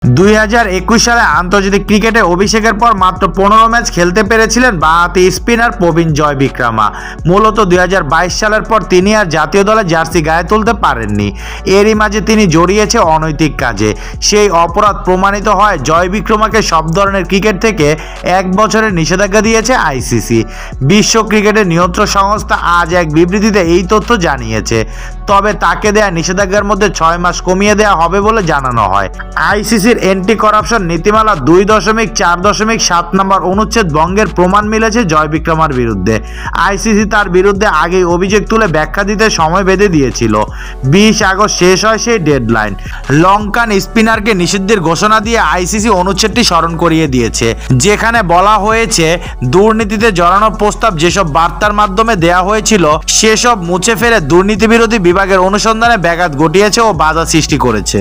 2021 সালে আন্তর্জাতিক ক্রিকেটে অভিষেকের পর মাত্র 15 ম্যাচ খেলতে পেরেছিলেন বাঁহাতি স্পিনার প্রবীণ জয়বিক্রমা। মূলত 2022 সালের পর তিনি আর জাতীয় দলে জার্সি গায়ে তুলতে পারেননি। এরই মাঝে তিনি জড়িয়েছে অনৈতিক কাজে। সেই অপরাধ প্রমাণিত হয় জয়বিক্রমাকে সব ধরনের ক্রিকেট থেকে 1 বছরের নিষেধাজ্ঞা দিয়েছে আইসিসি। বিশ্ব ক্রিকেটের নিয়ন্ত্রক সংস্থা আজ এক বিবৃতিতে এই তথ্য জানিয়েছে। তবে তাকে দেয়া নিষেধাজ্ঞার মধ্যে 6 মাস কমিয়ে দেওয়া হবে বলে জানানো হয়। আইসিসির অ্যান্টি করাপশন নীতিমালা 2.4.7 নম্বর অনুচ্ছেদ ভঙ্গের প্রমাণ মিলেছে জয়বিক্রমার বিরুদ্ধে। আইসিসি তার বিরুদ্ধে আগেই অভিযোগ তুলে ব্যাখ্যা দিতে সময় বেঁধে দিয়েছিল। 20 আগস্ট শেষ হয় সেই ডেডলাইন। লঙ্কান স্পিনারকে নিষিদ্ধের ঘোষণা দিয়ে আইসিসি অনুচ্ছেদটি স্মরণ করিয়ে দিয়েছে, যেখানে বলা হয়েছে দুর্নীতিতে জড়ানোর প্রস্তাব যেসব বার্তার মাধ্যমে দেয়া হয়েছিল সেসব মুছে ফেলে দুর্নীতি বিরোধী বিভাগের অনুসন্ধানে ব্যাঘাত ঘটিয়েছে ও বাধা সৃষ্টি করেছে।